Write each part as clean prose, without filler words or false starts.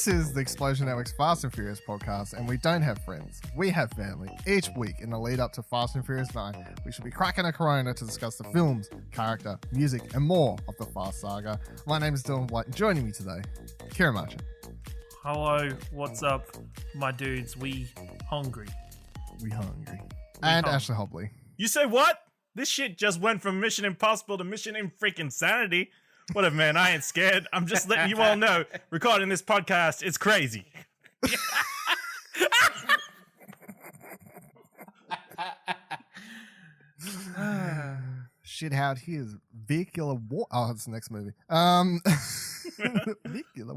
This is the Explosion Network's Fast and Furious podcast, and we don't have friends. We have family. Each week in the lead up to Fast and Furious 9, we should be cracking a Corona to discuss the films, character, music, and more of the Fast saga. My name is Dylan Blight, and joining me today, Kieran Marchant. Hello, what's up, my dudes? We hungry. And Ashley Hobley. You say what? This shit just went from Mission Impossible to Mission in freaking Sanity. Whatever, man. I ain't scared. I'm just letting you all know. Recording this podcast is crazy. Shit out here is vehicular war. Oh, it's the next movie. Vehicular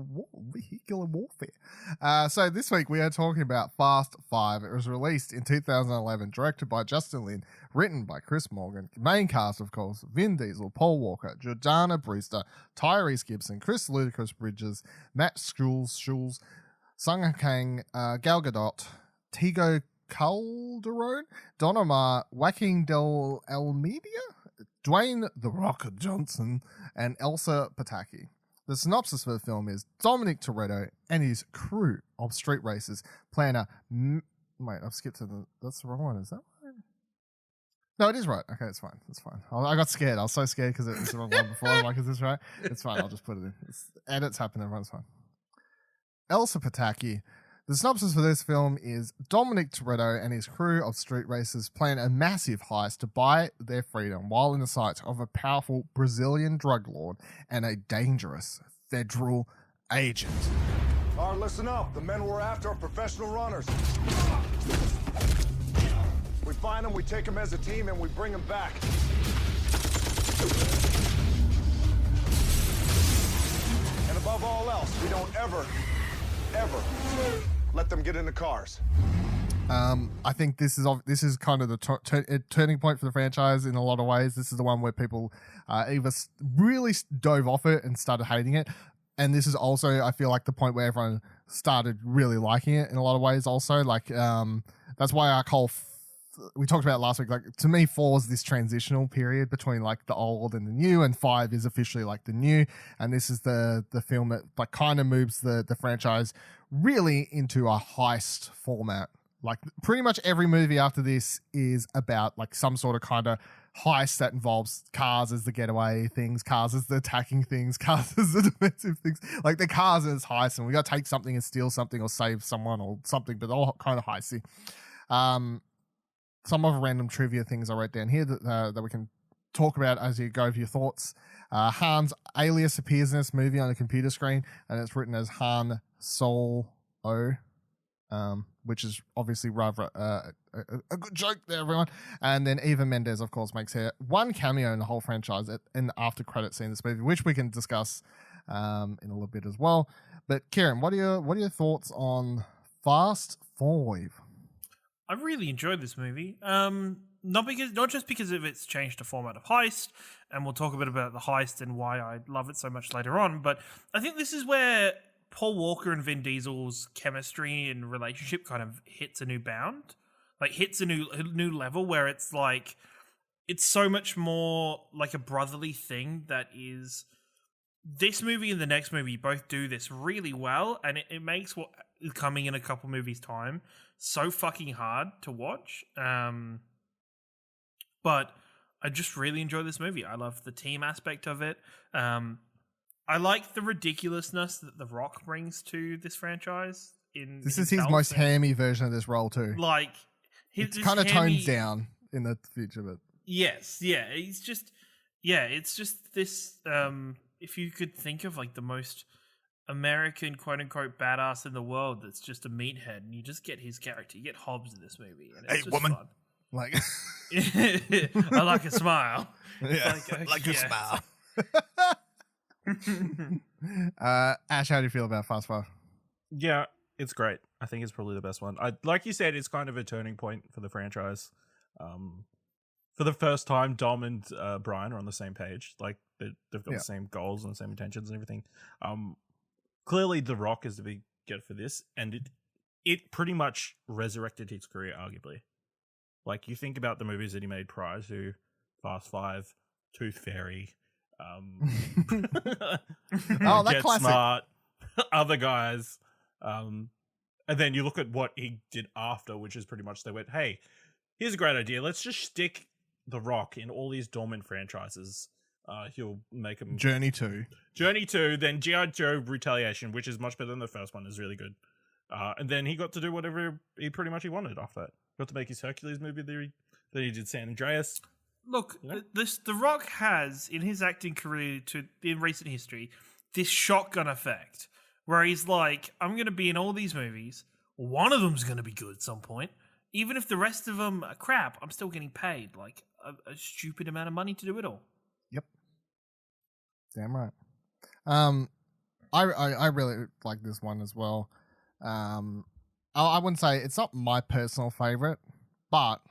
warfare. So this week we are talking about Fast 5. It was released in 2011, directed by Justin Lin, written by Chris Morgan. Main cast, of course, Vin Diesel, Paul Walker, Jordana, Brewster, Tyrese, Gibson, Chris Ludacris Bridges, Matt Schulze, Sung Kang, Gal Gadot, Tego, Calderon, Don Omar, Joaquim del Almeida, Dwayne The Rock Johnson, and Elsa Pataky. The synopsis for the film is Dominic Toretto and his crew of street racers plan a... Wait, I've skipped to the... That's the wrong one, is that right? No, it is right. Okay, it's fine. It's fine. I got scared. I was so scared because it was the wrong one before. I'm like, is this right? It's fine. I'll just put it in. Edits happen. Everyone's fine. Elsa Pataky. The synopsis for this film is Dominic Toretto and his crew of street racers plan a massive heist to buy their freedom while in the sights of a powerful Brazilian drug lord and a dangerous federal agent. All right, listen up. The men we're after are professional runners. We find them, we take them as a team, and we bring them back. And above all else, we don't ever let them get in the cars. I think this is kind of the turning point for the franchise in a lot of ways. This is the one where people either really dove off it and started hating it, and this is also, I feel like, the point where everyone started really liking it in a lot of ways. Also, like that's why I call. We talked about it last week. Like, to me, 4 is this transitional period between like the old and the new, and 5 is officially like the new. And this is the film that like kind of moves the franchise really into a heist format. Like, pretty much every movie after this is about like some sort of kind of heist that involves cars as the getaway things, cars as the attacking things, cars as the defensive things. Like, the cars as heist, and we got to take something and steal something or save someone or something, but all kind of heisty. Some of the random trivia things I wrote down here that we can talk about as you go over your thoughts. Han's alias appears in this movie on a computer screen, and it's written as Han Solo, which is obviously rather a good joke there, everyone. And then Eva Mendes, of course, makes her one cameo in the whole franchise in the after credit scene in this movie, which we can discuss in a little bit as well. But Kieran, what are your thoughts on Fast 5? I really enjoyed this movie. Not just because of its changed to format of heist, and we'll talk a bit about the heist and why I love it so much later on, but I think this is where Paul Walker and Vin Diesel's chemistry and relationship kind of hits a new bound. Like, hits a new level where it's like, it's so much more like a brotherly thing that is... This movie and the next movie both do this really well, and it makes what is coming in a couple movies' time so fucking hard to watch. But I just really enjoy this movie. I love the team aspect of it. I like the ridiculousness that The Rock brings to this franchise. This is his most hammy version of this role too. Like, it's kind of toned down in the future, but yes, yeah, it's just this. If you could think of like the most American quote unquote badass in the world, that's just a meathead, and you just get his character. You get Hobbs in this movie, and it's hey, woman, fun. Like I like a smile. Yeah, like a smile. Ash, how do you feel about Fast 5? Yeah, it's great. I think it's probably the best one. Like you said, it's kind of a turning point for the franchise. For the first time, Dom and Brian are on the same page. Like, they've got the same goals and the same intentions and everything. Clearly, The Rock is the big get for this, and it pretty much resurrected his career, arguably. Like, you think about the movies that he made prior to Fast 5, Tooth Fairy, that Get classic. Smart, other guys. And then you look at what he did after, which is pretty much they went, hey, here's a great idea. Let's just stick The Rock in all these dormant franchises. He'll make them Journey 2, then G.I. Joe Retaliation, which is much better than the first one, is really good. And then he got to do whatever he wanted after that. Got to make his Hercules movie that he did San Andreas. Look, The Rock has, in his acting career in recent history, this shotgun effect where he's like, I'm going to be in all these movies. One of them's going to be good at some point. Even if the rest of them are crap, I'm still getting paid like a stupid amount of money to do it all. Yep. Damn right. I really like this one as well. I wouldn't say it's not my personal favorite, but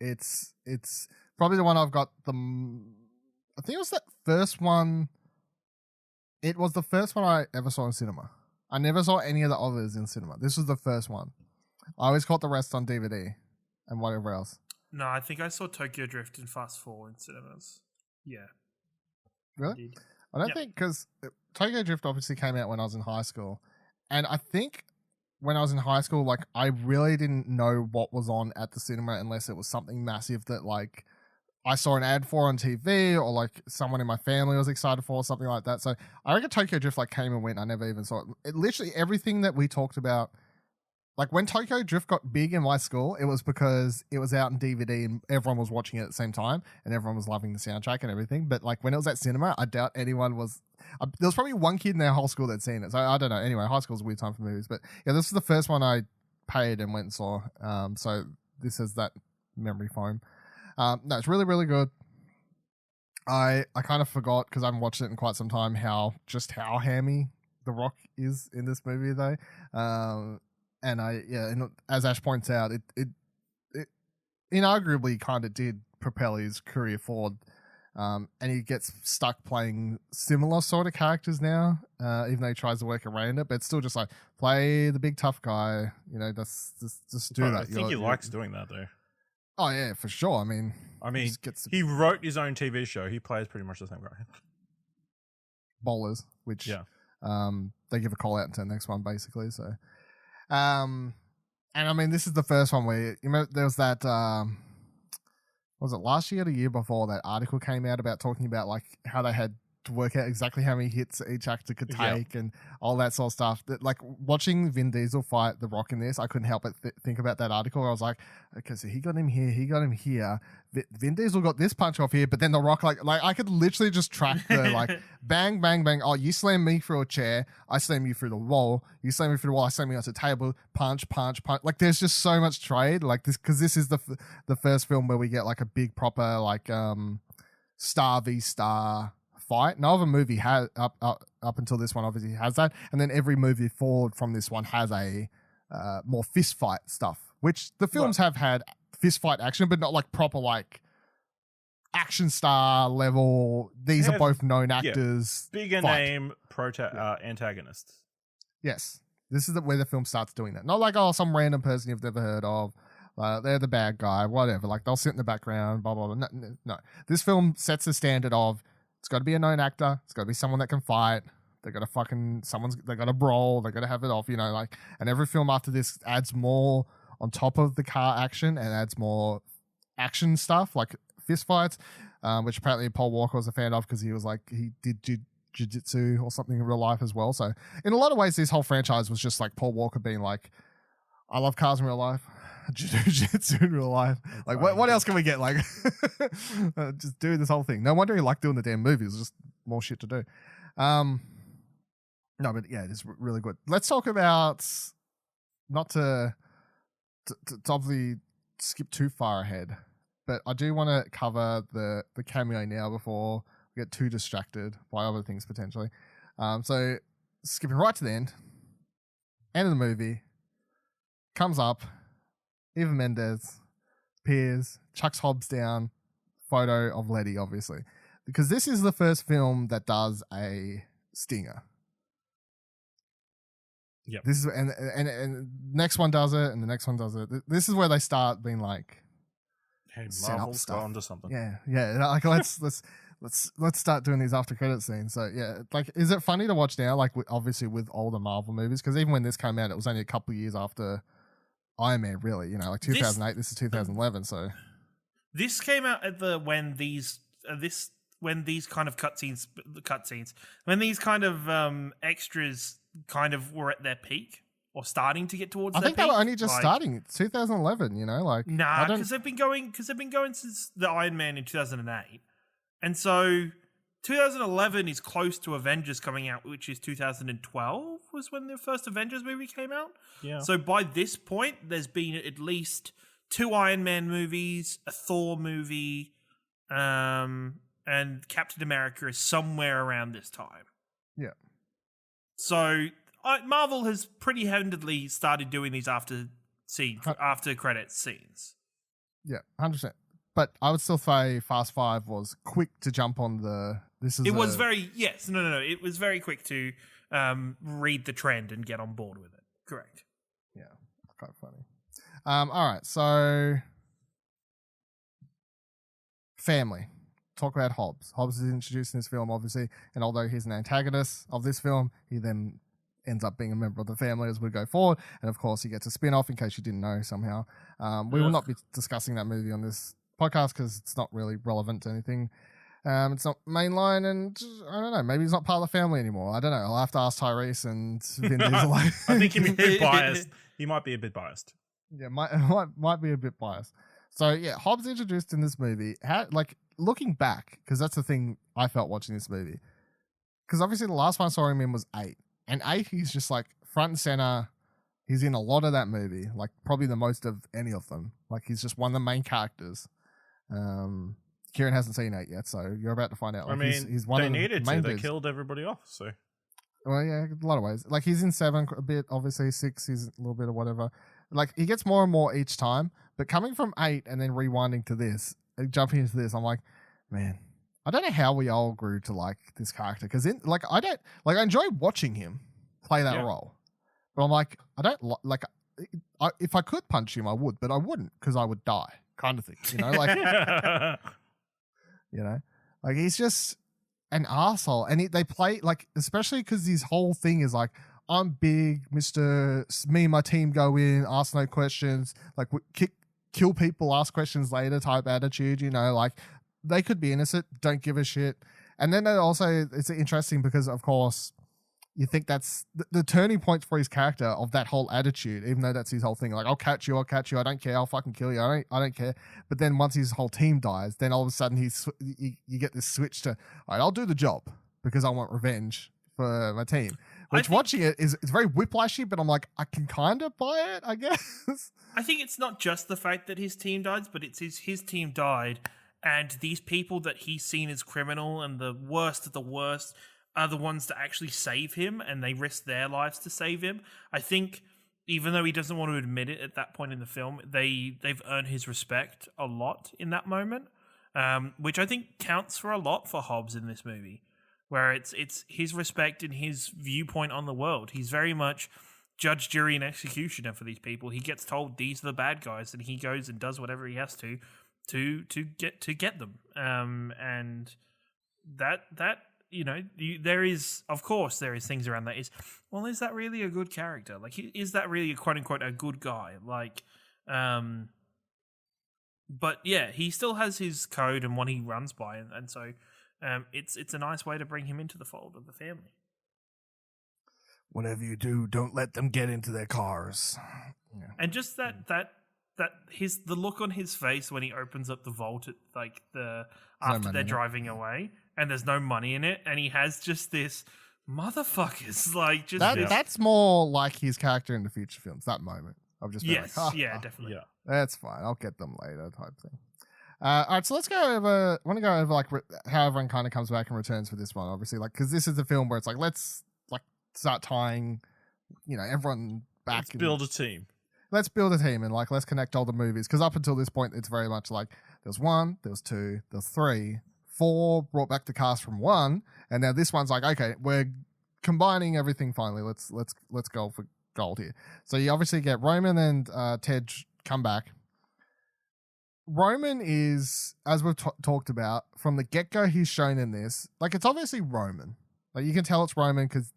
it's probably the one I've got I think it was that first one. It was the first one I ever saw in cinema. I never saw any of the others in cinema. This was the first one. I always caught the rest on DVD and whatever else. No, I think I saw Tokyo Drift and Fast 4 in cinemas. Yeah. Really? I don't think, because Tokyo Drift obviously came out when I was in high school. And I think when I was in high school, like, I really didn't know what was on at the cinema unless it was something massive that, like, I saw an ad for on TV or, like, someone in my family was excited for or something like that. So I reckon Tokyo Drift, like, came and went. I never even saw it. Literally everything that we talked about, like, when Tokyo Drift got big in my school, it was because it was out in DVD and everyone was watching it at the same time and everyone was loving the soundtrack and everything. But, like, when it was at cinema, I doubt anyone was... there was probably one kid in their whole school that'd seen it. So I don't know. Anyway, high school's a weird time for movies. But, yeah, this is the first one I paid and went and saw. So this is that memory foam. No, it's really, really good. I kind of forgot, because I haven't watched it in quite some time, how hammy The Rock is in this movie, though. And and as Ash points out, it inarguably kind of did propel his career forward. And he gets stuck playing similar sort of characters now, even though he tries to work around it. But it's still just like, play the big tough guy. You know, just do that. I think he likes doing that, though. Oh, yeah, for sure. I mean, he wrote his own TV show. He plays pretty much the same guy. Bowlers, which they give a call out into the next one, basically. So, and I mean, this is the first one where, you know, there was that, was it last year or the year before, that article came out about talking about, like, how they had to work out exactly how many hits each actor could take and all that sort of stuff. That, like, watching Vin Diesel fight The Rock in this, I couldn't help but think about that article. I was like, okay, so he got him here. Vin Diesel got this punch off here, but then The Rock, like I could literally just track the, like, bang, bang, bang. Oh, you slam me through a chair, I slam you through the wall. You slam me through the wall, I slam you onto the table. Punch, punch, punch. Like, there's just so much trade. Like, this, because this is the first film where we get, like, a big proper, like, star v star fight. No other movie has up until this one obviously has that, and then every movie forward from this one has a more fist fight stuff, which the films have had fist fight action, but not like proper, like, action star level. These are both known actors. Bigger name antagonists. Yes, this is where the film starts doing that. Not like, oh, some random person you've never heard of. They're the bad guy, whatever. Like, they'll sit in the background, blah blah blah. No. This film sets the standard of, it's got to be a known actor. It's got to be someone that can fight. They got to they got to brawl. They got to have it off, you know, like, and every film after this adds more on top of the car action and adds more action stuff, like fist fights, which apparently Paul Walker was a fan of because he was like, he did jiu-jitsu or something in real life as well. So in a lot of ways, this whole franchise was just like Paul Walker being like, I love cars in real life. Jiu-jitsu in real life. Like, what else can we get? Like, just do this whole thing. No wonder he liked doing the damn movies. There's just more shit to do. No, but yeah, it's really good. Let's talk about, not to obviously skip too far ahead, but I do want to cover the cameo now before we get too distracted by other things potentially. So skipping right to the end of the movie, comes up, Eva Mendes appears, chucks Hobbs down, photo of Letty, obviously. Because this is the first film that does a stinger. Yep. This is and next one does it, and the next one does it. This is where they start being like, hey, Marvel's gone to something. Yeah. Like, let's let's start doing these after credit scenes. So yeah, like, is it funny to watch now? Like, obviously with older Marvel movies, because even when this came out, it was only a couple of years after Iron Man. Really, you know, like 2008. This is 2011. So this came out at when these kind of cutscenes, when these kind of extras kind of were at their peak or starting to get towards. I their think peak. they were only just starting. It's 2011. You know, like nah, because they've been going since the Iron Man in 2008. And so 2011 is close to Avengers coming out, which is 2012 was when the first Avengers movie came out. Yeah. So by this point, there's been at least 2 Iron Man movies, a Thor movie, and Captain America is somewhere around this time. Yeah. So Marvel has pretty handedly started doing these after credits scenes. Yeah, 100%. But I would still say Fast Five was quick to jump on the. It was very It was very quick to read the trend and get on board with it. Correct. Yeah, quite funny. All right, so family. Talk about Hobbs. Hobbs is introduced in this film, obviously, and although he's an antagonist of this film, he then ends up being a member of the family as we go forward. And of course, he gets a spin-off, in case you didn't know somehow. We will not be discussing that movie on this podcast because it's not really relevant to anything. It's not mainline, and I don't know, maybe he's not part of the family anymore. I don't know. I'll have to ask Tyrese and Vin Diesel. I think he'd be a bit biased. He might be a bit biased. Yeah, might be a bit biased. So yeah, Hobbs introduced in this movie. How, like, looking back, because that's the thing I felt watching this movie. Because obviously the last one I saw him in was 8. And 8, he's just like front and center. He's in a lot of that movie, like probably the most of any of them. Like, he's just one of the main characters. Kieran hasn't seen 8 yet, so you're about to find out. Like, I mean, he's one they of the needed main to. They dudes. killed everybody off, so. Well, yeah, a lot of ways. Like, he's in 7 a bit, obviously 6, he's a little bit of whatever. Like, he gets more and more each time, but coming from 8 and then rewinding to this, jumping into this, I'm like, man, I don't know how we all grew to like this character, because I enjoy watching him play that role, but I'm like, I don't like. If I could punch him, I would, but I wouldn't because I would die, kind of thing. You know, like, you know, like, he's just an asshole, and they play like, especially because his whole thing is like, I'm big, Mister. Me and my team go in, ask no questions, like kill people, ask questions later type attitude. You know, like, they could be innocent, don't give a shit. And then it's interesting because, of course, you think that's the turning point for his character of that whole attitude, even though that's his whole thing. Like, I'll catch you, I don't care, I'll fucking kill you, I don't care. But then once his whole team dies, then all of a sudden you get this switch to, all right, I'll do the job because I want revenge for my team. Which, watching it, it's very whiplashy, but I'm like, I can kind of buy it, I guess. I think it's not just the fact that his team died, but it's his team died, and these people that he's seen as criminal and the worst of the worst are the ones that actually save him, and they risk their lives to save him. I think, even though he doesn't want to admit it at that point in the film, they've earned his respect a lot in that moment, which I think counts for a lot for Hobbs in this movie, where it's his respect and his viewpoint on the world. He's very much judge, jury, and executioner for these people. He gets told these are the bad guys, and he goes and does whatever he has to get them. And that you know, there is things around that. Is that really a good character? Like, is that really a quote unquote a good guy? Like, but yeah, he still has his code and what he runs by, and so it's a nice way to bring him into the fold of the family. Whatever you do, don't let them get into their cars. Yeah. And just the look on his face when he opens up the vault at after they're driving away, and there's no money in it, and he has just this motherfuckers like just that's more like his character in the future films. That moment of just being definitely, that's fine. I'll get them later type thing. All right, so let's go over. I want to go over like how everyone kind of comes back and returns for this one, obviously, like because this is the film where it's like let's like start tying, you know, everyone back. Let's build a team. Let's build a team and like let's connect all the movies, because up until this point it's very much like there's 1, there's 2, there's 3, 4 brought back the cast from 1, and now this one's like, okay, we're combining everything finally. Let's go for gold here. So you obviously get Roman and Ted come back. Roman is, as we've talked about, from the get-go he's shown in this, like, it's obviously Roman. Like, you can tell it's Roman because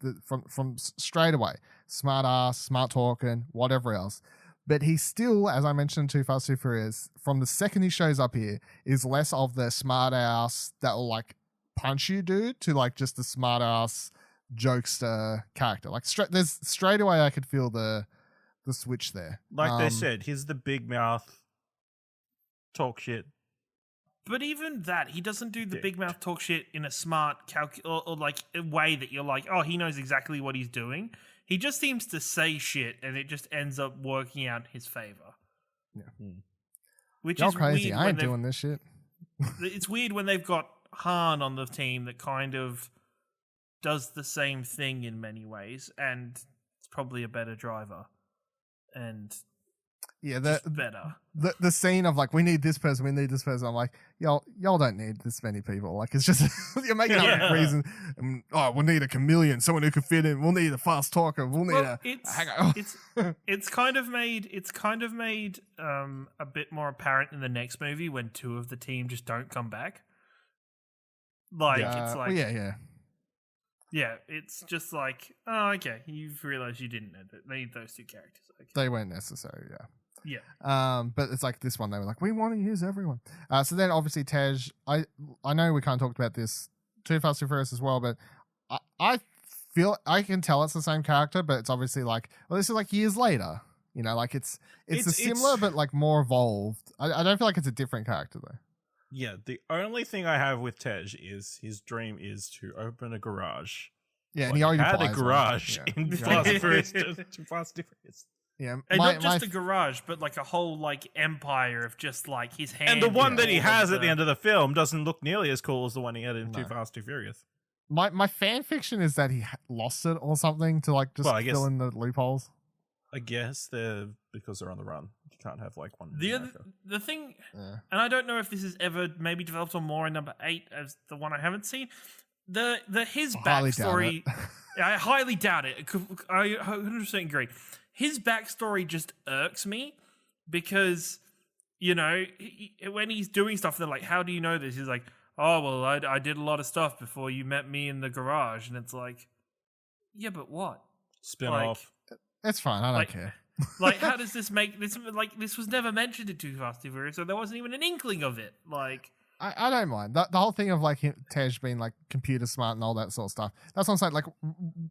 from straight away, smart ass, smart talking, whatever else. But he's still, as I mentioned, Too Fast, Too Furious, from the second he shows up here, is less of the smart ass that will, like, punch you dude to, like, just the smart ass jokester character. Like, straight away I could feel the switch there. Like they said, he's the big mouth, talk shit. But even that, he doesn't do the big mouth talk shit in a smart or like a way that you're like, oh, he knows exactly what he's doing. He just seems to say shit, and it just ends up working out in his favor. Yeah, which y'all is crazy. weird. I ain't doing this shit. It's weird when they've got Han on the team that kind of does the same thing in many ways, and it's probably a better driver. And yeah, better. The scene of like, we need this person. I'm like, y'all don't need this many people. Like, it's just you're making up reason. We'll need a chameleon, someone who can fit in. We'll need a fast talker. We'll need It's kind of made a bit more apparent in the next movie when two of the team just don't come back. Like it's like yeah, it's just like, oh, okay, you've realized you didn't need those two characters. Okay. They weren't necessary, yeah. But it's like this one, they were like, we want to use everyone. So then obviously Tej, I know we kind of talked about this Too Fast, Too Furious as well, but I feel I can tell it's the same character, but it's obviously like, well, this is like years later. You know, like it's similar, but like more evolved. I don't feel like it's a different character though. Yeah, the only thing I have with Tej is his dream is to open a garage. Yeah, and he already had a garage in Fast and Furious. Yeah, and not just a garage, but like a whole like empire of just like his hand. And the one that he has at the end of the film doesn't look nearly as cool as the one he had in Too Fast, Too Furious. My fan fiction is that he lost it or something to like just fill in the loopholes. I guess because they're on the run. You can't have like one. The thing, and I don't know if this is ever maybe developed on more in number 8 as the one I haven't seen. His backstory, I highly doubt it. I 100% agree. His backstory just irks me because, you know, when he's doing stuff, they're like, "How do you know this?" He's like, "Oh, well, I did a lot of stuff before you met me in the garage," and it's like, yeah, but what? Spin off. It's fine. I don't care. Like, how does this make this? Like, this was never mentioned in Too Fast, Too Furious, so there wasn't even an inkling of it. Like, I don't mind the whole thing of like Tej being like computer smart and all that sort of stuff. That's what I'm saying. Like,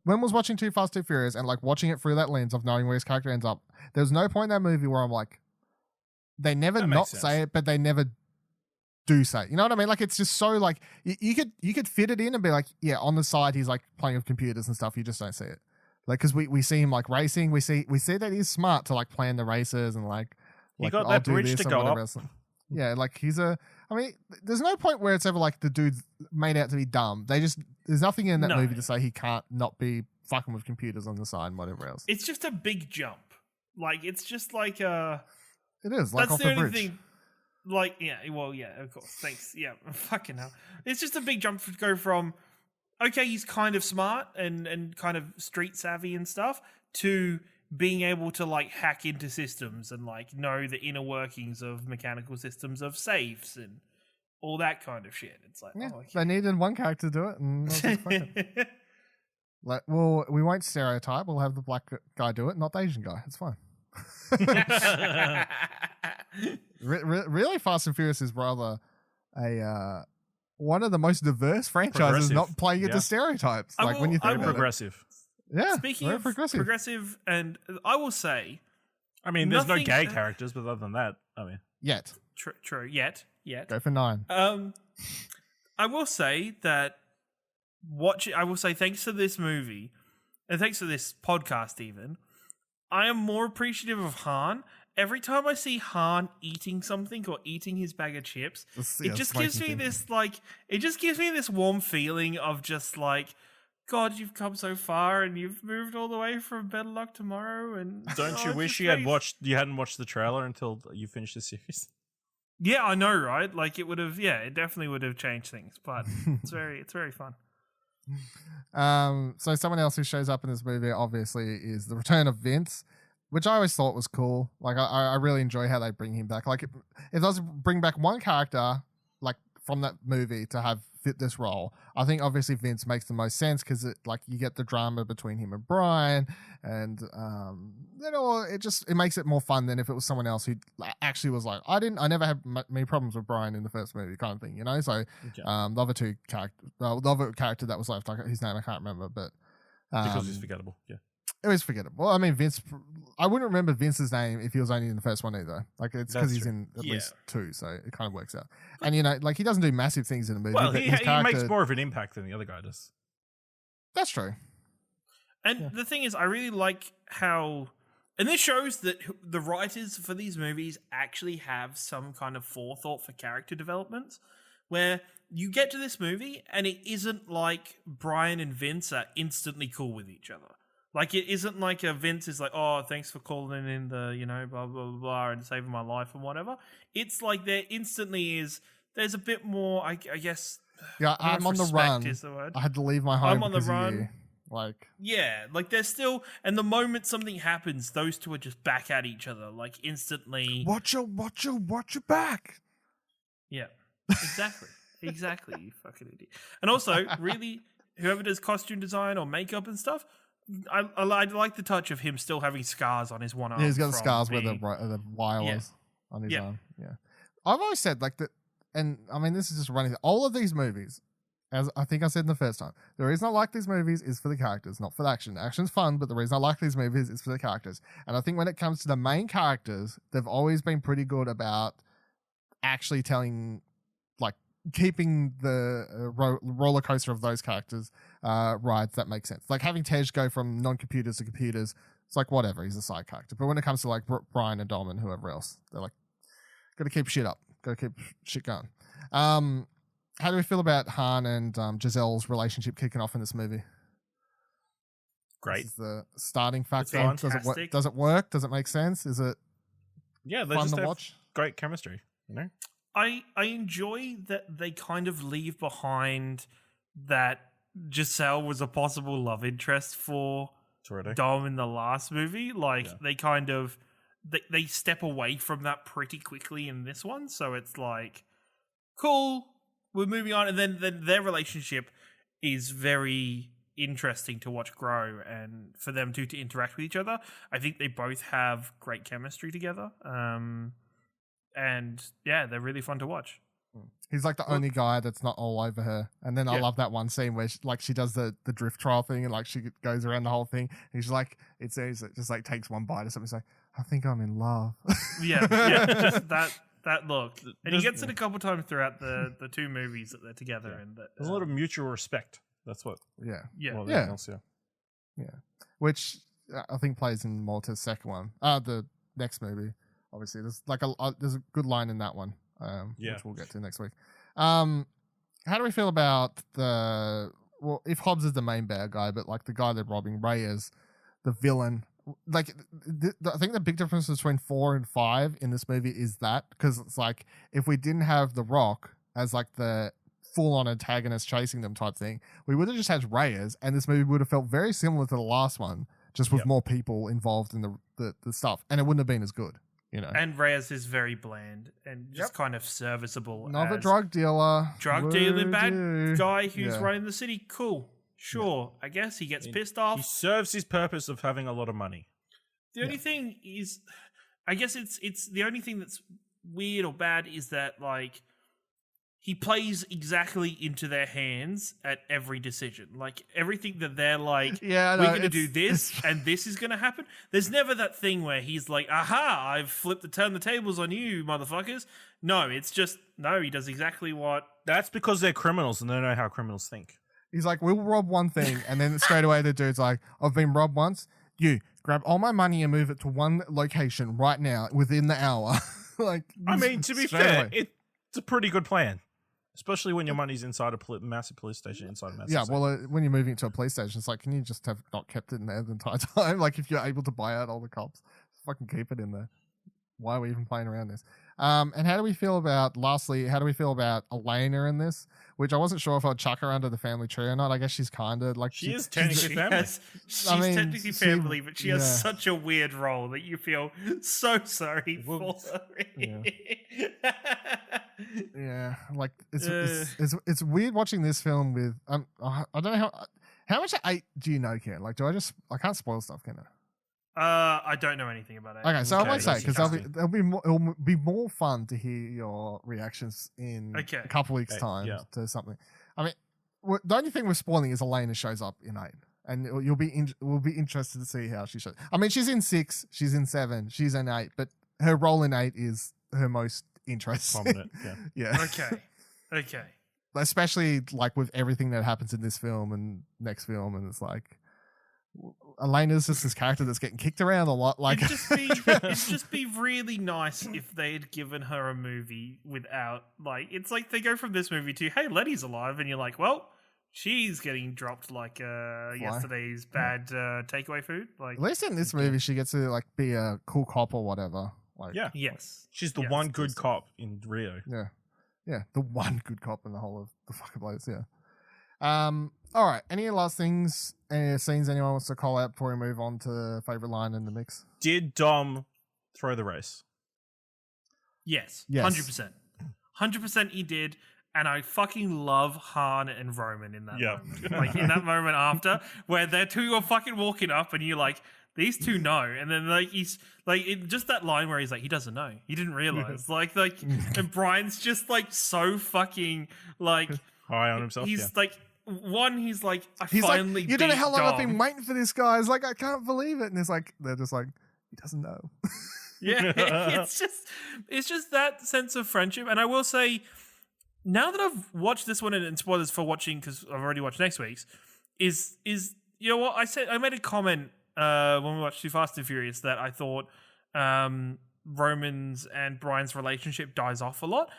when I was watching Too Fast, Too Furious and like watching it through that lens of knowing where his character ends up, there's no point in that movie where I'm like, they never not say it, but they never do say it. You know what I mean? Like, it's just so like you could fit it in and be like, yeah, on the side he's like playing with computers and stuff. You just don't see it. Like, because we see him like racing, we see that he's smart to like plan the races and like he got that bridge to go up. Yeah, like I mean, there's no point where it's ever like the dude's made out to be dumb. There's nothing in that movie to say he can't not be fucking with computers on the side and whatever else. It's just a big jump. Like, it's just like it is like that's off the the only bridge. thing. Like, yeah, well, yeah, of course. Thanks. Yeah, fucking hell. It's just a big jump to go from, okay, he's kind of smart and kind of street savvy and stuff, to being able to like hack into systems and like know the inner workings of mechanical systems of safes and all that kind of shit. It's like, yeah, oh, okay. they needed one character to do it, and like, well, we won't stereotype. We'll have the black guy do it, not the Asian guy. It's fine. Really, Fast and Furious is rather a one of the most diverse franchises, not playing into stereotypes. Like, when you think about progressive. Yeah, speaking of progressive, and I will say, I mean, there's no gay characters, but other than that, I mean, yet true, yet go for 9. I will say that I will say thanks to this movie and thanks to this podcast, even I am more appreciative of Han. Every time I see Han eating something or eating his bag of chips, it just gives me this warm feeling of just like, God, you've come so far and you've moved all the way from Better Luck Tomorrow. And don't you wish you hadn't watched the trailer until you finished the series? Yeah, I know, right? Like, it would have, it definitely would have changed things, but it's very fun. So someone else who shows up in this movie obviously is the return of Vince. which I always thought was cool. Like I really enjoy how they bring him back. Like if does bring back one character like from that movie to have fit this role, I think obviously Vince makes the most sense because like you get the drama between him and Brian, and it makes it more fun than if it was someone else who actually was like I never had many problems with Brian in the first movie kind of thing, you know. So the other character that was left, his name I can't remember, but because he's forgettable. Yeah. It was forgettable. I mean, Vince. I wouldn't remember Vince's name if he was only in the first one either. Like it's because he's in at least 2, so it kind of works out. And like he doesn't do massive things in the movie. Well, but he makes more of an impact than the other guy does. That's true. And the thing is, I really like how, and this shows that the writers for these movies actually have some kind of forethought for character development, where you get to this movie and it isn't like Brian and Vince are instantly cool with each other. Like, it isn't like Vince is like, oh, thanks for calling in the, blah, blah, blah, blah, and saving my life and whatever. It's like there instantly is, there's a bit more, I guess. Yeah, I'm on the run. Is the word. I had to leave my home I'm on the run. Of you. Like. Yeah, like there's still, and the moment something happens, those two are just back at each other, like instantly. Watch your back. Yeah, exactly. Exactly, you fucking idiot. And also, really, whoever does costume design or makeup and stuff, I like the touch of him still having scars on his one arm. Yeah, he's got the scars where the wire was on his arm. Yeah, I've always said like that, and I mean this is just running all of these movies. As I think I said in the first time, the reason I like these movies is for the characters, not for the action. Action's fun, but the reason I like these movies is for the characters. And I think when it comes to the main characters, they've always been pretty good about actually telling, like, keeping the roller coaster of those characters rides that make sense. Like having Tej go from non-computers to computers, it's like whatever, he's a side character. But when it comes to like Brian and Dom and whoever else, they're like, gotta keep shit up, gotta keep shit going. How do we feel about Han and Giselle's relationship kicking off in this movie? Great. This is the starting factor. Fantastic. Does it work? Does it make sense? Is it they fun just to have watch? Great chemistry, you know? I enjoy that they kind of leave behind that Giselle was a possible love interest for Dom in the last movie. Like they kind of they step away from that pretty quickly in this one. So it's like, cool, we're moving on. And then their relationship is very interesting to watch grow and for them to interact with each other. I think they both have great chemistry together. And yeah, they're really fun to watch. He's like the only guy that's not all over her. And then I love that one scene where she does the drift trial thing and like she goes around the whole thing. And she's like, it says it just like takes one bite or something. It's like, I think I'm in love. Yeah, just that look. And he gets it a couple times throughout the 2 movies that they're together. Yeah. And that, there's a lot of mutual respect. That's what. Yeah. Which I think plays in more to the second one. The next movie. Obviously, there's like there's a good line in that one, which we'll get to next week. How do we feel about if Hobbs is the main bad guy, but like the guy they're robbing, Reyes, the villain? Like, I think the big difference between 4 and 5 in this movie is that, because it's like if we didn't have The Rock as like the full-on antagonist chasing them type thing, we would have just had Reyes, and this movie would have felt very similar to the last one, just with more people involved in the stuff, and it wouldn't have been as good. You know. And Reyes is very bland and just kind of serviceable. Another drug dealer. Drug dealing bad guy who's running the city. Cool. Sure. I guess he gets pissed off. He serves his purpose of having a lot of money. The only thing is, I guess it's the only thing that's weird or bad is that like he plays exactly into their hands at every decision. Like everything that they're like, we're going to do this and this is going to happen. There's never that thing where he's like, aha, I've turned the tables on you, motherfuckers. No, it's just, no, he does exactly what. That's because they're criminals and they know how criminals think. He's like, we'll rob one thing. And then straight away the dude's like, I've been robbed once. You grab all my money and move it to one location right now within the hour. Like, I mean, to be fair, it's a pretty good plan. Especially when your money's inside a massive police station, inside a massive station. Well, when you're moving it to a police station, it's like, can you just have not kept it in there the entire time? Like, if you're able to buy out all the cops, fucking keep it in there. Why are we even playing around this? And how do we feel about, lastly, how do we feel about Elena in this? Which I wasn't sure if I'd chuck her under the family tree or not. I guess she's kind of like... She is technically family. She's technically family, but she has yeah. such a weird role that you feel so sorry for her. Yeah, like it's weird watching this film with... I don't know how much I do you know, Ken? Like, I can't spoil stuff, can I? I don't know anything about it. Okay, so I won't say because interesting. it'll be more fun to hear your reactions in a couple weeks' time to something. I mean, the only thing we're spoiling is Elena shows up in 8, and we'll be interested to see how she shows. I mean, she's in 6, she's in 7, she's in 8, but her role in 8 is her most interesting. Prominent, yeah. Okay. Especially like with everything that happens in this film and next film, and it's like. Elena's just this character that's getting kicked around a lot. Like, it'd just be really nice if they had given her a movie without, like, it's like they go from this movie to, hey, Letty's alive, and you're like, well, she's getting dropped like yesterday's bad takeaway food. Like, at least in this movie, she gets to like be a cool cop or whatever. Like, yes, she's the one good cop in Rio. Yeah, the one good cop in the whole of the fucking place. Yeah. All right. Any last things, any scenes anyone wants to call out before we move on to the favorite line in the mix? Did Dom throw the race? Yes. 100%. 100% he did. And I fucking love Han and Roman in that moment. Like, in that moment after, where they're two are fucking walking up and you're like, these two know. And then, like, he's, like, just that line where he's like, he doesn't know. He didn't realize. Like, and Brian's just, like, so fucking, like... high on himself, he's like, he's like, he's finally like, you don't know how long Dom. I've been waiting for this guy. It's like, I can't believe it. And it's like, they're just like, he doesn't know. Yeah, it's just that sense of friendship. And I will say, now that I've watched this one, and spoilers for watching because I've already watched next week's, is you know what I made a comment when we watched Too Fast and Furious that I thought Roman's and Brian's relationship dies off a lot.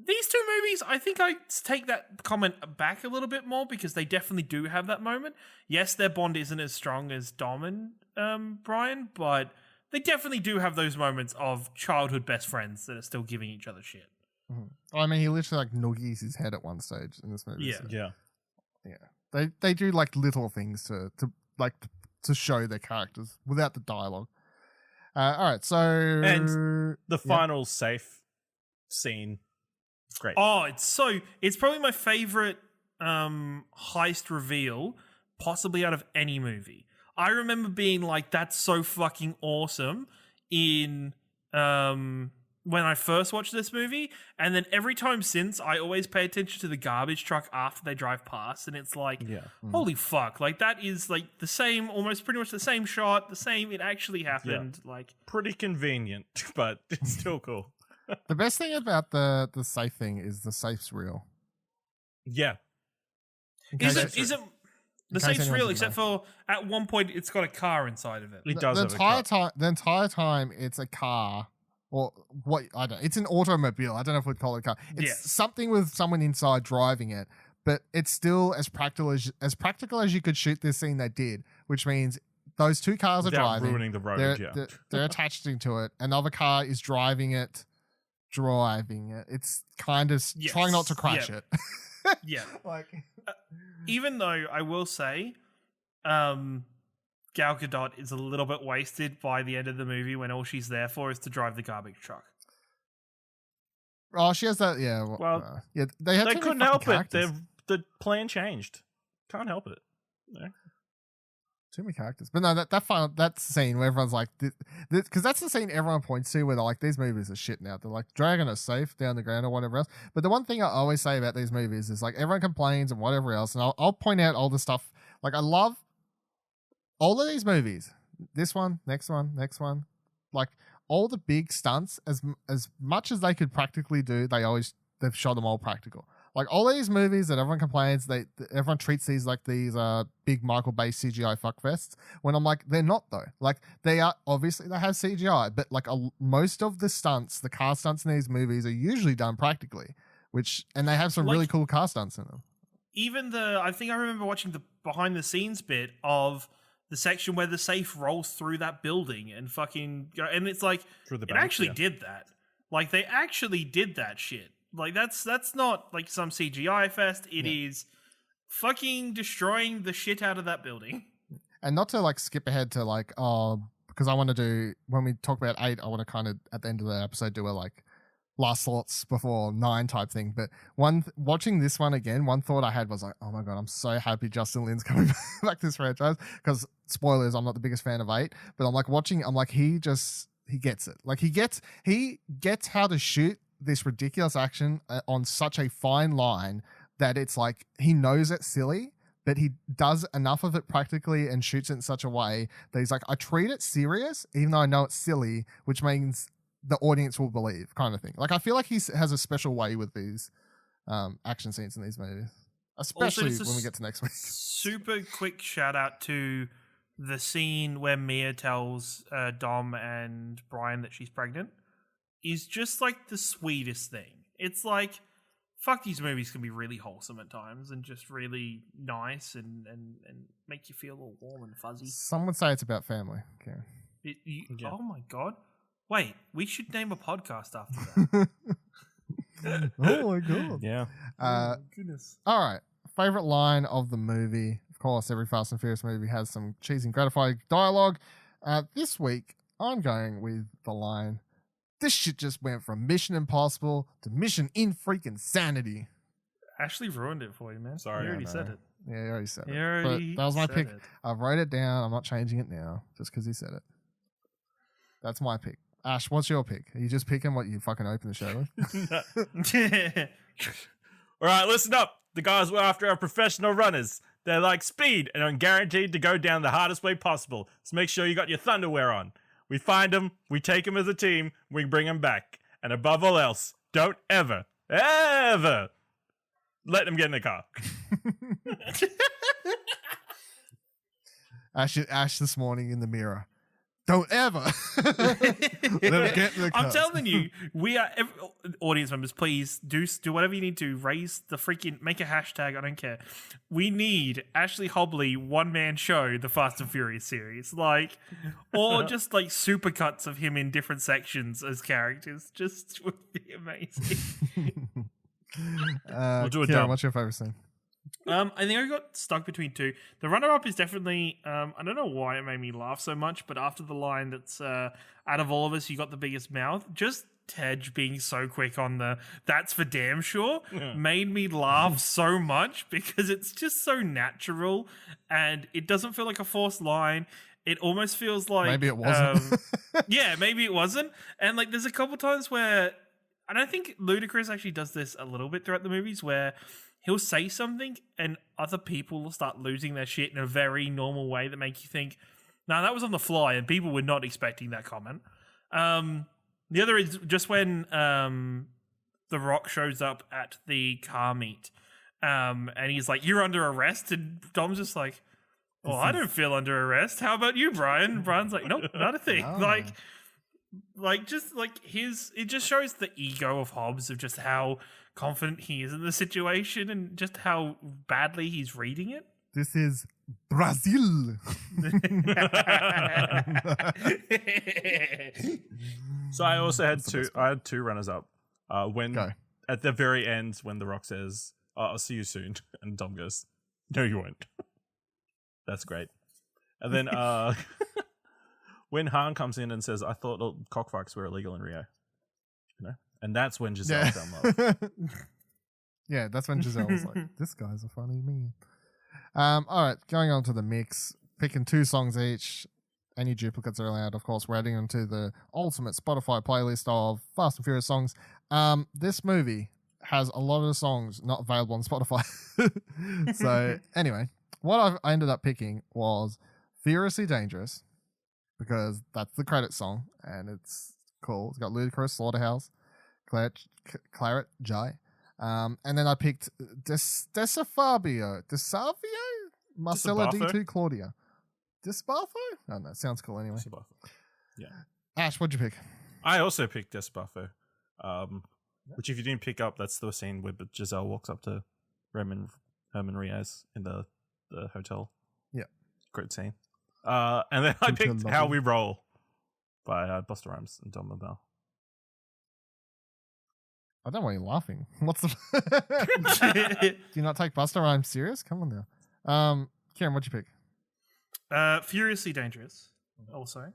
These two movies, I think I take that comment back a little bit more because they definitely do have that moment. Yes, their bond isn't as strong as Dom and Brian, but they definitely do have those moments of childhood best friends that are still giving each other shit. Mm-hmm. I mean, he literally like noogies his head at one stage in this movie. Yeah. Yeah. They do like little things to show their characters without the dialogue. All right, so and the final safe scene. Great. Oh, it's probably my favorite heist reveal, possibly out of any movie. I remember being like, that's so fucking awesome in when I first watched this movie, and then every time since, I always pay attention to the garbage truck after they drive past, and it's like, holy fuck, like that is like the same, almost pretty much the same shot, it actually happened. Like, pretty convenient, but it's still cool. The best thing about the safe thing is the safe's real. Yeah. Is it the safe's real except for at one point it's got a car inside of it? It does. The entire time it's a car, or what I don't. It's an automobile. I don't know if we'd call it a car. It's something with someone inside driving it, but it's still as practical as you could shoot this scene. They did, which means those two cars are driving, ruining the road. They're attached to it. Another car is driving it. It's kind of trying not to crash it. Yeah. Like, even though I will say, Gal Gadot is a little bit wasted by the end of the movie when all she's there for is to drive the garbage truck. Oh, she has that. Yeah. Well, they couldn't help it. The plan changed. Can't help it. Yeah. Too many characters. But no, that scene where everyone's like, because that's the scene everyone points to where they're like, these movies are shit now. They're like dragging us safe down the ground or whatever else. But the one thing I always say about these movies is like everyone complains and whatever else. And I'll point out all the stuff. Like I love all of these movies. This one, next one. Like all the big stunts, as much as they could practically do, they've shot them all practical. Like all these movies that everyone complains, everyone treats these like these big Michael Bay CGI fuckfests. When I'm like, they're not though. Like they are obviously they have CGI, but like most of the stunts, the car stunts in these movies are usually done practically, and they have some really cool car stunts in them. Even I think I remember watching the behind the scenes bit of the section where the safe rolls through that building and fucking go, and it's like it actually did that. Like they actually did that shit. Like that's not like some CGI fest. It is fucking destroying the shit out of that building. And not to like skip ahead to like, because I want to do, when we talk about 8, I want to kind of at the end of the episode do a like last thoughts before 9 type thing. But watching this one again, one thought I had was like, oh my God, I'm so happy Justin Lin's coming back to this franchise. Because spoilers, I'm not the biggest fan of 8, but I'm like watching, I'm like, he gets it. Like he gets how to shoot this ridiculous action on such a fine line that it's like, he knows it's silly, but he does enough of it practically and shoots it in such a way that he's like, I treat it serious, even though I know it's silly, which means the audience will believe, kind of thing. Like, I feel like he has a special way with these action scenes in these movies, especially when we get to next week. Super quick shout out to the scene where Mia tells Dom and Brian that she's pregnant is just like the sweetest thing. It's like, fuck, these movies can be really wholesome at times and just really nice and make you feel all warm and fuzzy. Some would say it's about family. Okay. Oh my God. Wait, we should name a podcast after that. Oh my God. Yeah. Oh, goodness. All right. Favorite line of the movie. Of course, every Fast and Furious movie has some cheesy and gratifying dialogue. This week, I'm going with the line, this shit just went from Mission Impossible to Mission in freaking Sanity. Ashley ruined it for you, man. Sorry, you already said it. Yeah, you already said You it. already But that was my said pick. it. I wrote it down. I'm not changing it now just because he said it. That's my pick. Ash, what's your pick? Are you just picking what you fucking open the show with? All right, listen up. The guys we're after are professional runners. They like speed and are guaranteed to go down the hardest way possible. So make sure you got your thunderwear on. We find them, we take them as a team, we bring them back. And above all else, don't ever let them get in the car. Ash this morning in the mirror. Don't ever let him get in the car. I'm telling you, we are audience members. Please do whatever you need to. Raise the freaking, make a hashtag. I don't care. We need Ashley Hobley one-man show, the Fast and Furious series, like, or just like supercuts of him in different sections as characters. Just would be amazing. We'll do a Kieran, dub. what's your favorite scene? I think I got stuck between 2. The runner-up is definitely, I don't know why it made me laugh so much, but after the line that's, out of all of us, you got the biggest mouth, just Tej being so quick on the, that's for damn sure, made me laugh so much because it's just so natural and it doesn't feel like a forced line. It almost feels like... Maybe it wasn't. Yeah, maybe it wasn't. And like, there's a couple times where, and I think Ludacris actually does this a little bit throughout the movies where he'll say something and other people will start losing their shit in a very normal way that make you think, nah, that was on the fly and people were not expecting that comment. The other is just when The Rock shows up at the car meet and he's like, you're under arrest. And Dom's just like, well, I don't feel under arrest. How about you, Brian? Brian's like, nope, not a thing. No. Like just like it just shows the ego of Hobbs of just how confident he is in the situation and just how badly he's reading it. This is Brazil. So I also had two runners up. When Go. at the very end, when The Rock says, I'll see you soon, and Dom goes, no, you won't. That's great. And then when Han comes in and says, I thought cockfights were illegal in Rio. You know? And that's when Giselle fell in love. Yeah, that's when Giselle was like, this guy's a funny man. All right, going on to the mix, picking 2 songs each. Any duplicates are allowed, of course. We're adding them to the ultimate Spotify playlist of Fast and Furious songs. This movie has a lot of the songs not available on Spotify. So anyway, what I ended up picking was Furiously Dangerous, because that's the credit song, and it's cool. It's got Ludacris, Slaughterhouse, Claret Jai. And then I picked Desafabio. Marcella Desabato? D2 Claudia. Desabafo? I don't know. Sounds cool anyway. Yeah. Ash, what'd you pick? I also picked Desbuffo, which if you didn't pick up, that's the scene where Giselle walks up to Herman Riaz in the hotel. Yeah. Great scene. And then I picked How We Roll by Busta Rhymes and Don Mabel. I don't know why you're laughing. What's the... Do you not take Buster Rhymes serious? Come on now. Kieran, what'd you pick? Furiously Dangerous, also.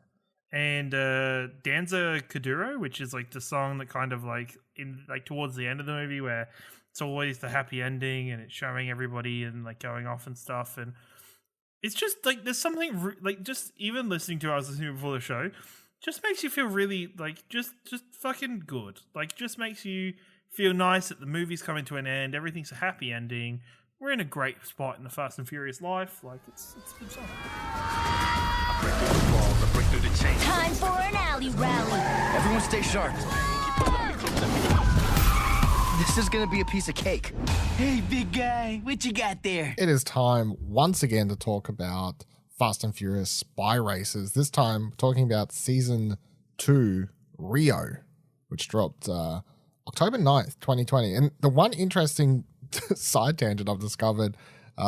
And Danza Kuduro, which is like the song that kind of like in like towards the end of the movie where it's always the happy ending and it's showing everybody and like going off and stuff. And it's just like there's something like just even listening to it, I was listening before the show, just makes you feel really like just fucking good. Like just makes you feel nice that the movie's coming to an end. Everything's a happy ending. We're in a great spot in the Fast and Furious life. Like it's a good song. Time for an alley rally. Everyone stay sharp. This is gonna be a piece of cake. Hey, big guy, what you got there? It is time once again to talk about Fast and Furious spy races. This time talking about season 2 Rio, which dropped October 9th, 2020. And the one interesting side tangent I've discovered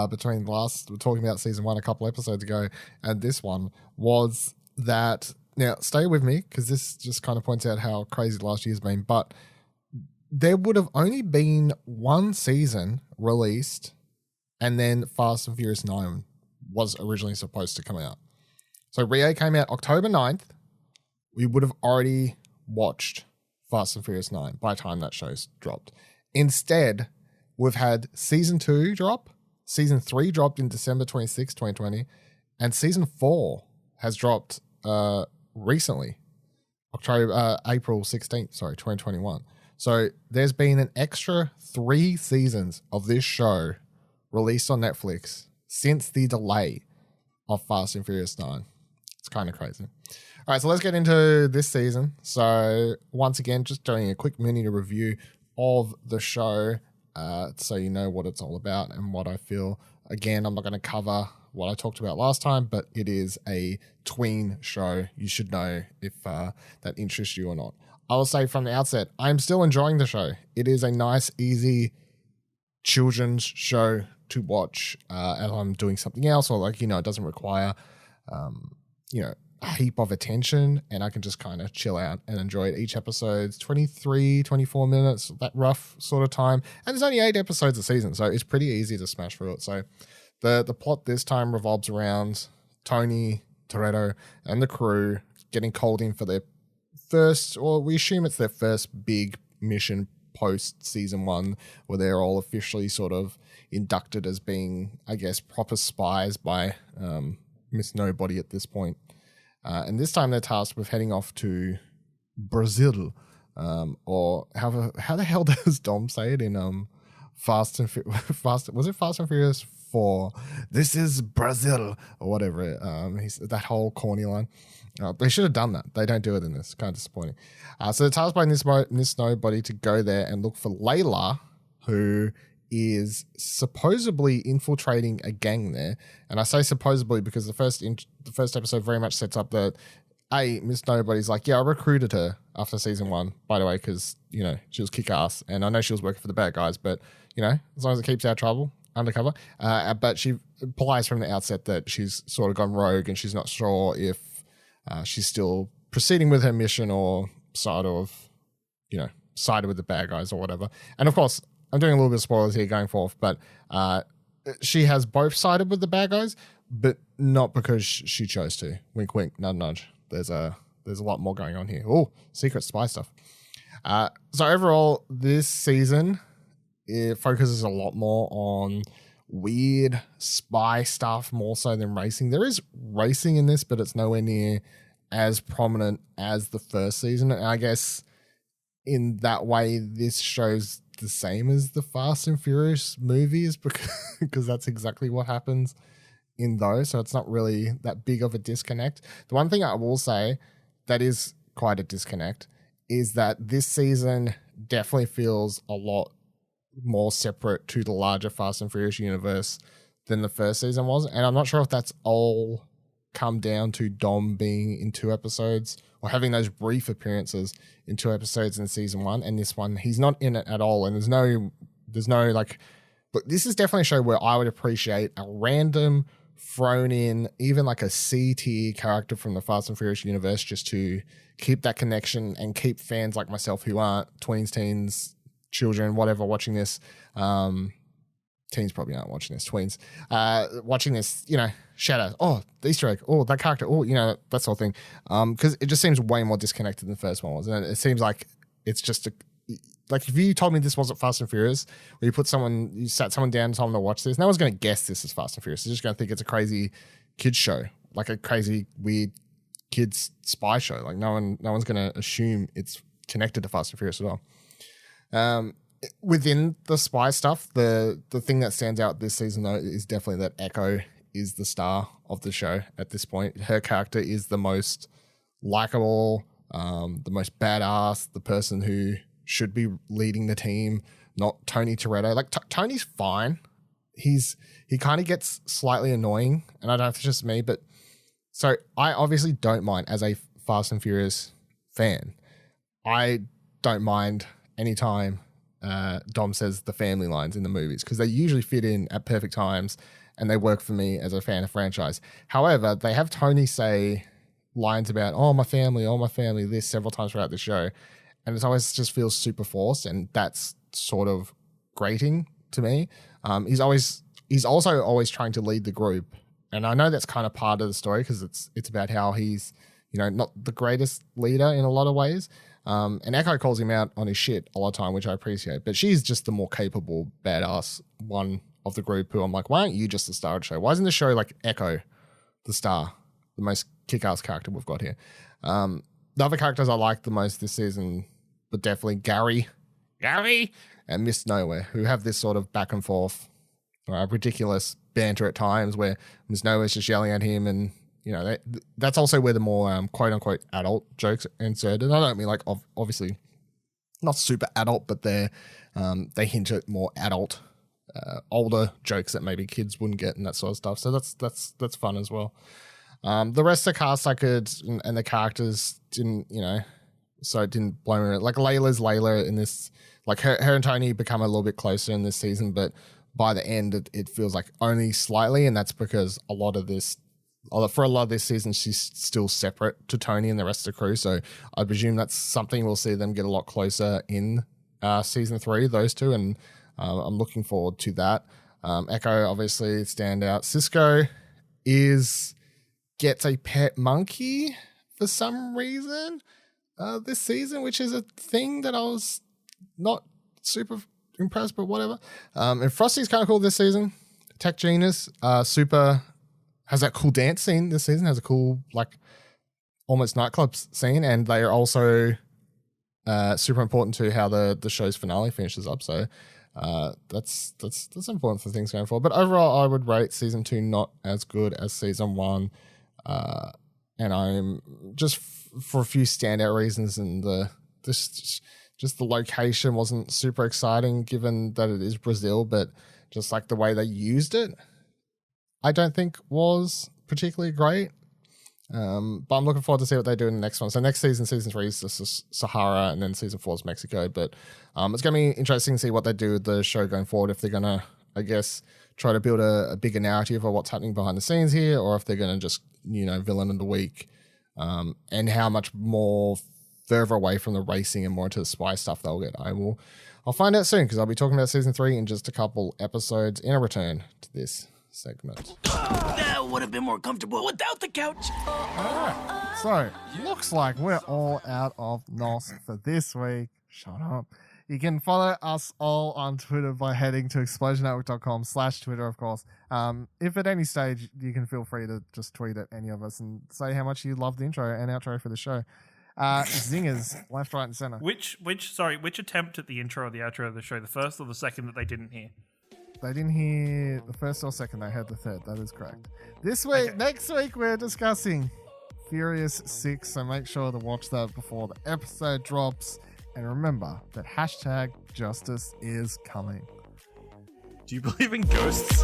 between we're talking about season 1 a couple episodes ago and this one was that, now stay with me because this just kind of points out how crazy last year's been, but there would have only been one season released and then Fast and Furious 9 was originally supposed to come out. So Rio came out October 9th. We would have already watched Fast and Furious 9 by the time that show's dropped. Instead, we've had season 2 drop, season 3 dropped in December 26, 2020, and season 4 has dropped recently, April 16th, 2021. So there's been an extra 3 seasons of this show released on Netflix since the delay of Fast and Furious 9. It's kind of crazy. All right, so let's get into this season. So once again, just doing a quick mini review of the show so you know what it's all about and what I feel. Again, I'm not going to cover what I talked about last time, but it is a tween show. You should know if that interests you or not. I will say from the outset, I'm still enjoying the show. It is a nice, easy children's show to watch as I'm doing something else, or like, it doesn't require, a heap of attention, and I can just kind of chill out and enjoy it. Each episode's 23, 24 minutes, that rough sort of time. And there's only 8 episodes a season, so it's pretty easy to smash through it. So the plot this time revolves around Tony, Toretto, and the crew getting called in for their first, or we assume it's their first big mission post season 1, where they're all officially sort of inducted as being, I guess, proper spies by Miss Nobody at this point. And this time they're tasked with heading off to Brazil, or how the hell does Dom say it in Fast and Furious 4? This is Brazil, or whatever. That whole corny line. They should have done that. They don't do it in this. Kind of disappointing. So they're tasked by Miss Nobody to go there and look for Layla, who is supposedly infiltrating a gang there. And I say supposedly because the first episode very much sets up that, Miss Nobody's like, yeah, I recruited her after season 1, by the way, because, she was kick-ass. And I know she was working for the bad guys, but, as long as it keeps our trouble undercover. But she implies from the outset that she's sort of gone rogue and she's not sure if she's still proceeding with her mission or sided with the bad guys or whatever. And of course, I'm doing a little bit of spoilers here going forth, but she has both sided with the bad guys, but not because she chose to. Wink, wink, nudge, nudge. There's a lot more going on here. Oh, secret spy stuff. So overall, this season, it focuses a lot more on weird spy stuff more so than racing. There is racing in this, but it's nowhere near as prominent as the first season. And I guess in that way, this shows the same as the Fast and Furious movies because that's exactly what happens in those. So it's not really that big of a disconnect. The one thing I will say that is quite a disconnect is that this season definitely feels a lot more separate to the larger Fast and Furious universe than the first season was. And I'm not sure if that's all come down to Dom being in 2 episodes or having those brief appearances in 2 episodes in season 1, and this one he's not in it at all. And there's no like, look, this is definitely a show where I would appreciate a random thrown in, even like a C tier character from the Fast and Furious universe, just to keep that connection and keep fans like myself who aren't tweens, teens, children, whatever, watching this. Teens probably aren't watching this. Tweens watching this. Shadow. Oh, the Easter egg. Oh, that character. Oh, that sort of thing. Because it just seems way more disconnected than the first one was, and it seems like it's just like if you told me this wasn't Fast and Furious, where you sat someone down and told them to watch this, no one's going to guess this is Fast and Furious. They're just going to think it's a crazy kids show, like a crazy weird kids spy show. Like no one's going to assume it's connected to Fast and Furious at all. Within the spy stuff, the thing that stands out this season though is definitely that Echo is the star of the show at this point. Her character is the most likable, the most badass, the person who should be leading the team, not Tony Toretto. Like Tony's fine. He kind of gets slightly annoying, and I don't know if it's just me, but so I obviously don't mind as a Fast and Furious fan. I don't mind anytime Dom says the family lines in the movies because they usually fit in at perfect times and they work for me as a fan of franchise. However, they have Tony say lines about, oh, my family, this several times throughout the show. And it always just feels super forced, and that's sort of grating to me. He's also always trying to lead the group. And I know that's kind of part of the story because it's about how he's, not the greatest leader in a lot of ways. And Echo calls him out on his shit a lot of time, which I appreciate. But she's just the more capable, badass one of the group who I'm like, why aren't you just the star of the show? Why isn't the show like Echo, the star, the most kick-ass character we've got here? The other characters I like the most this season, but definitely Gary, and Miss Nowhere, who have this sort of back and forth, ridiculous banter at times where Miss Nowhere's just yelling at him, and that's also where the more quote unquote adult jokes are inserted. I don't mean like obviously not super adult, but they hint at more adult, older jokes that maybe kids wouldn't get and that sort of stuff. So that's fun as well. The rest of the cast and the characters didn't, so it didn't blow me. Like Layla's Layla in this, like her and Tony become a little bit closer in this season, but by the end it feels like only slightly, and that's because for a lot of this season she's still separate to Tony and the rest of the crew. So I presume that's something we'll see them get a lot closer in season 3, those two, and I'm looking forward to that. Echo obviously stand out. Cisco gets a pet monkey for some reason this season, which is a thing that I was not super impressed, but whatever. And Frosty's kind of cool this season. Tech Genius, super, has that cool dance scene this season, has a cool, like, almost nightclub scene, and they are also super important to how the show's finale finishes up. So that's important for things going forward. But overall, I would rate season 2 not as good as season 1. And I'm just for a few standout reasons, and just the location wasn't super exciting given that it is Brazil, but just like the way they used it, I don't think was particularly great. But I'm looking forward to see what they do in the next one. So next season, season 3 is Sahara, and then season 4 is Mexico. But it's going to be interesting to see what they do with the show going forward. If they're going to, I guess, try to build a bigger narrative of what's happening behind the scenes here, or if they're going to just, villain of the week, and how much more further away from the racing and more into the spy stuff they'll get. I'll find out soon, because I'll be talking about season 3 in just a couple episodes in a return to this segment. That would have been more comfortable without the couch. Alright, so looks like we're all out of NOS for this week. Shut up. You can follow us all on Twitter by heading to explosionnetwork.com/Twitter, of course. If at any stage you can feel free to just tweet at any of us and say how much you love the intro and outro for the show. Zingers, left, right, and center. Which attempt at the intro or the outro of the show? The first or the second that they didn't hear? They didn't hear the first or second. They heard the third. That is correct. This week, Next week, we're discussing Furious 6. So make sure to watch that before the episode drops. And remember that #justice is coming. Do you believe in ghosts?